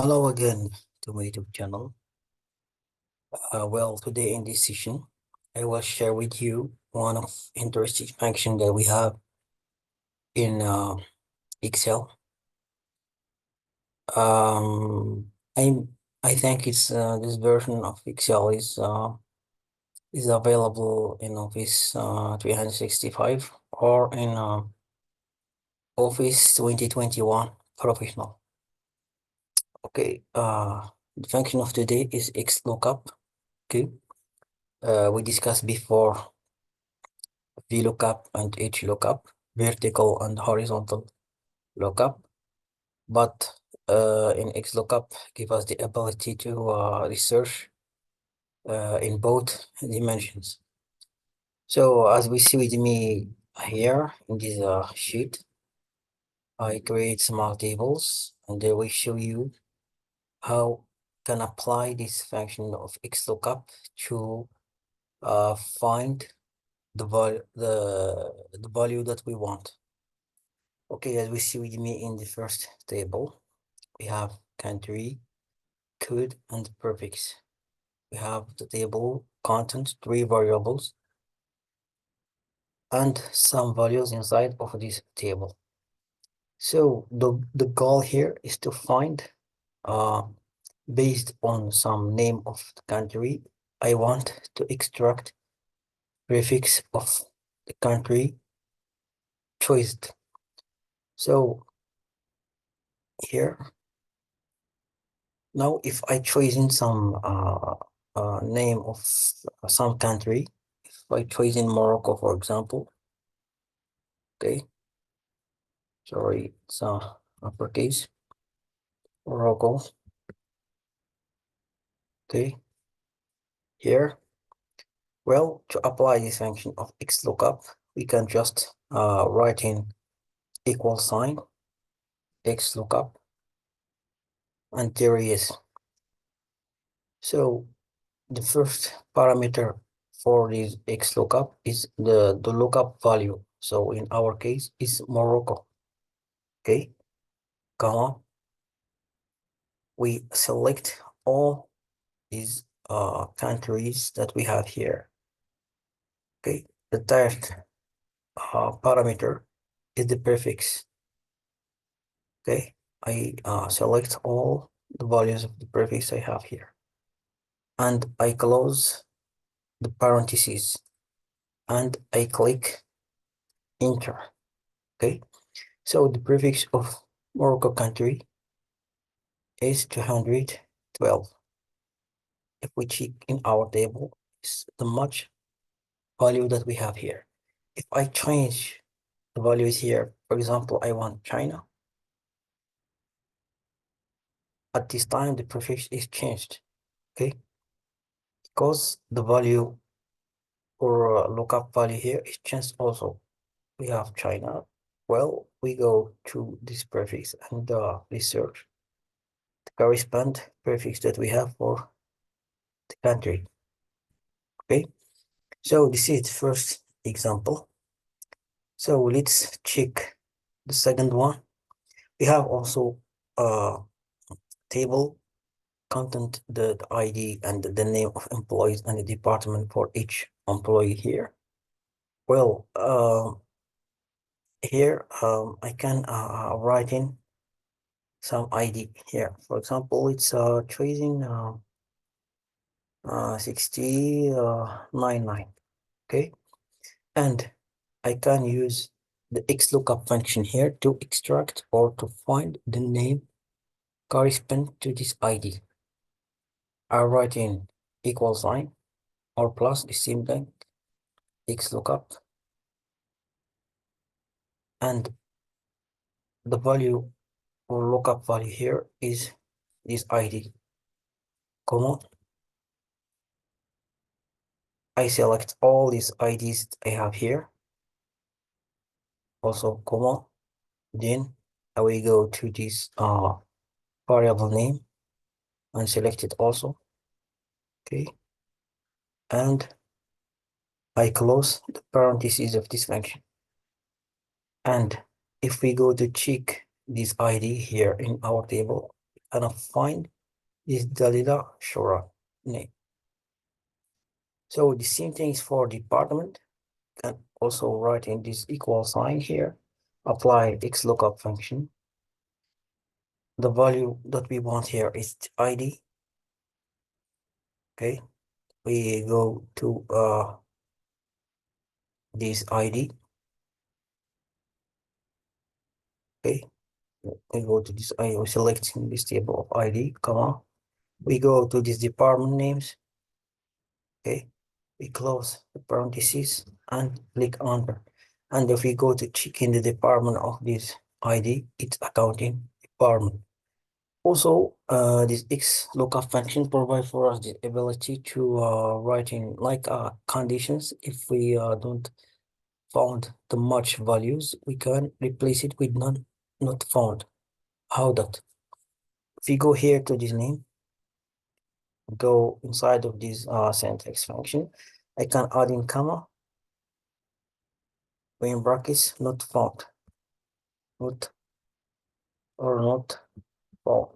Hello again to my YouTube channel. Today in this session, I will share with you one of interesting function that we have in Excel. Um, I I think it's this version of Excel is available in Office 365 or in Office 2021 Professional. Okay. The function of today is Xlookup. Okay. We discussed before VLOOKUP and HLOOKUP, vertical and horizontal lookup, but in XLOOKUP give us the ability to research in both dimensions. So as we see with me here in this sheet, I create small tables and they will show you how can apply this function of XLOOKUP to find the value that we want. Okay, as we see with me in the first table, we have country, code, and prefix. We have the table content, 3 variables, and some values inside of this table. So the goal here is to find, based on some name of the country, I want to extract prefix of the country choiced. So here, now if I choose in some name of some country, if I choose in Morocco, for example, okay, sorry, it's uppercase, Morocco, okay, here, well, to apply this function of Xlookup, we can just write in equal sign, Xlookup, and there he is. So the first parameter for this Xlookup is the lookup value. So in our case, is Morocco. Okay, comma. We select all these countries that we have here. Okay, the third parameter is the prefix. Okay, I select all the values of the prefix I have here, and I close the parentheses, and I click enter. Okay, so the prefix of Morocco country is 212. If we check in our table, it's the match value that we have here. If I change the values here, for example, I want China. At this time, the prefix is changed, okay? Because the value or lookup value here is changed also. We have China. Well, we go to this prefix and research the corresponding prefix that we have for the country. Okay, so this is the first example. So let's check the second one. We have also a table content, the ID and the name of employees and the department for each employee here. Well, here I can write in some ID here. For example, it's choosing 6099. Okay, and I can use the Xlookup function here to extract or to find the name correspond to this ID. I write in equal sign or plus the same thing, Xlookup, and the value or lookup value here is this ID, comma. I select all these IDs I have here, also comma. Then I will go to this variable name and select it also, okay, and I close the parentheses of this function. And if we go to check this ID here in our table, and I find this Dalila Shora name. So the same thing is for department. Can also write in this equal sign here, apply Xlookup function. The value that we want here is ID. Okay, we go to this ID. Okay, we go to this ID, we're selecting this table of ID, comma. We go to these department names. Okay, we close the parentheses and click enter. And if we go to check in the department of this ID, it's accounting department. Also, this Xlookup function provides for us the ability to write in like conditions. If we don't found the much values, we can replace it with none not found. How that? If we go here to this name, go inside of this syntax function, I can add in comma, in brackets, not found, not or not found.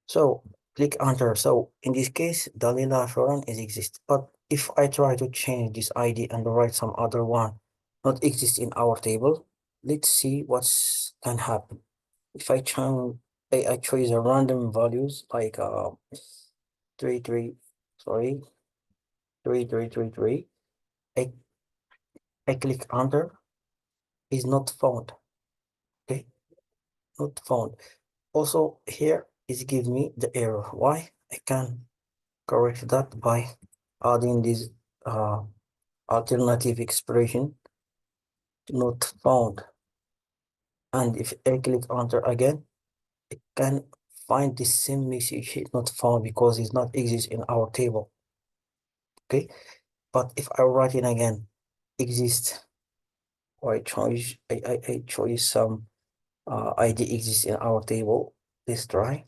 So click enter. So in this case, Dalila Shoran is exist. But if I try to change this ID and write some other one not exist in our table, let's see what's can happen. If I change, I choose a random values like 3 3, sorry, 3 3 3 3. I I click enter, is not found. Okay, not found. Also here is give me the error. Why? I can correct that by adding this alternative expression not found. And if I click enter again, it can find the same message not found because it's not exist in our table. Okay, but if I write it again, exist, or I choose some ID exists in our table. Let's try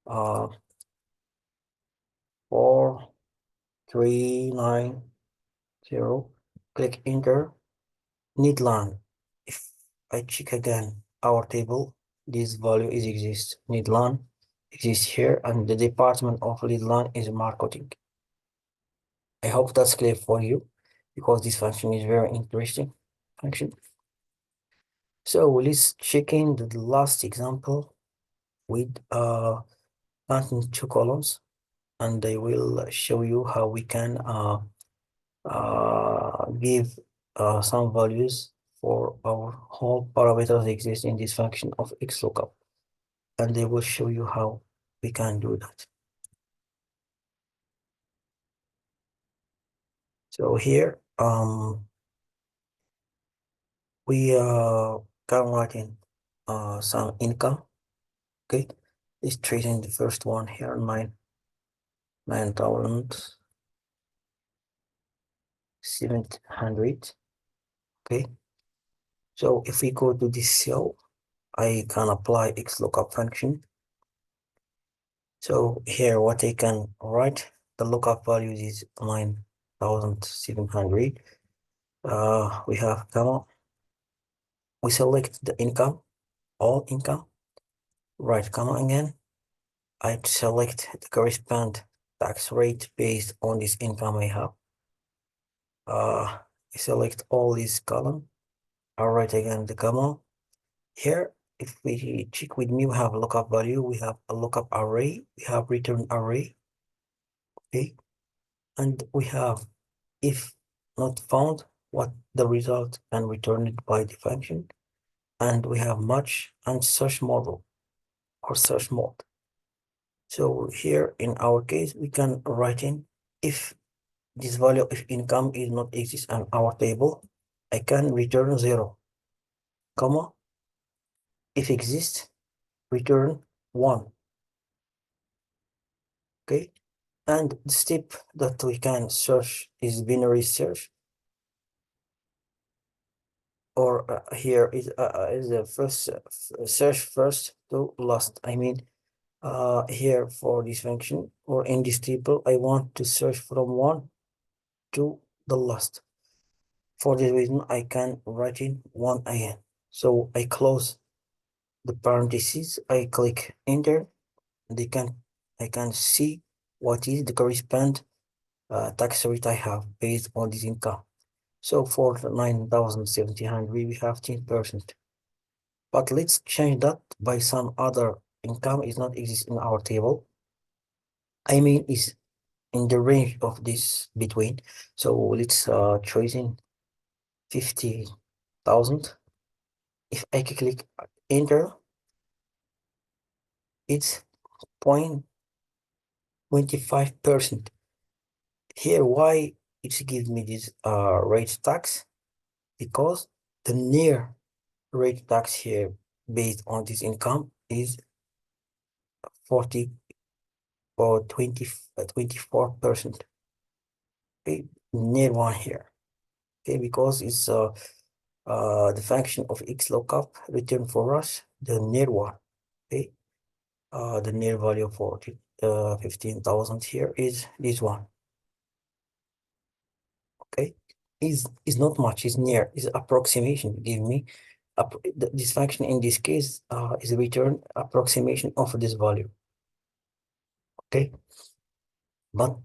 4390. Click enter. Needland. If I check again our table, this value is exist. Needland exists here, and the department of Needland is marketing. I hope that's clear for you because this function is very interesting function. So let's check in the last example with counting two columns, and I will show you how we can give some values for our whole parameters exist in this function of Xlookup, and I will show you how we can do that. So here we can write in some income. Okay, let's treating the first one here, 9,700. Okay, so if we go to this cell, I can apply Xlookup function. So here what I can write, the lookup value is 9,700. We have comma. We select the income, all income, right comma again. I select the corresponding tax rate based on this income I have. I select all these column. I write again the comma. Here, if we check with me, we have a lookup value, we have a lookup array, we have return array, okay, and we have if not found, what the result and return it by the function, and we have match and search model or search mode. So here in our case, we can write in if this value of income is not exist in our table, I can return 0, comma, if exists, return 1. Okay, and the step that we can search is binary search, or here is the first search first to last. I mean, here for this function or in this table, I want to search from 1 to the last. For this reason, I can write in 1 again. So I close the parentheses, I click enter, I can see what is the correspond tax rate I have based on this income. So for 9,700, we have 10%. But let's change that by some other income is not exist in our table. I mean, is in the range of this between. So let's choosing 50,000. If I click enter, it's 0.25%. Here, why it gives me this rate tax? Because the near rate tax here based on this income is 40 or 20, 24%. Okay, near one here. Okay, because it's the function of Xlookup return for us the near one. Okay, the near value for 15,000 here is this one. Okay, is not much, is near, is approximation. Give me this function in this case is a return approximation of this value. Okay, but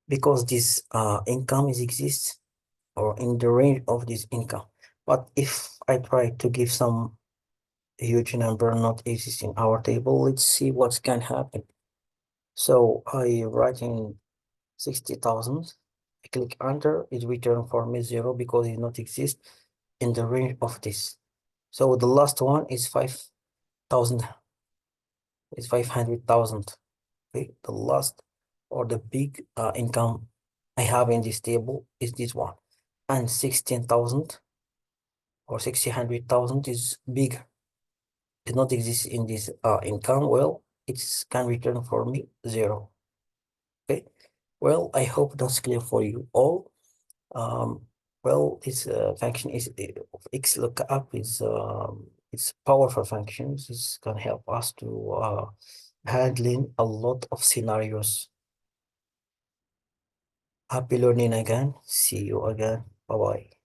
because this income is exists or in the range of this income, but if I try to give some huge number not exist in our table, let's see what can happen. So I write in 60,000. I click enter, it return for me 0 because it not exist in the range of this. So the last one is 5,000, is 500,000. Okay, the last or the big income I have in this table is this one, and 16,000 or 600,000 is bigger. It not exist in this income. Well, it's can return for me 0. Okay. Well, I hope that's clear for you all. Well, this function is of Xlookup is it's powerful functions. This can help us to handling a lot of scenarios. Happy learning again. See you again. Bye bye.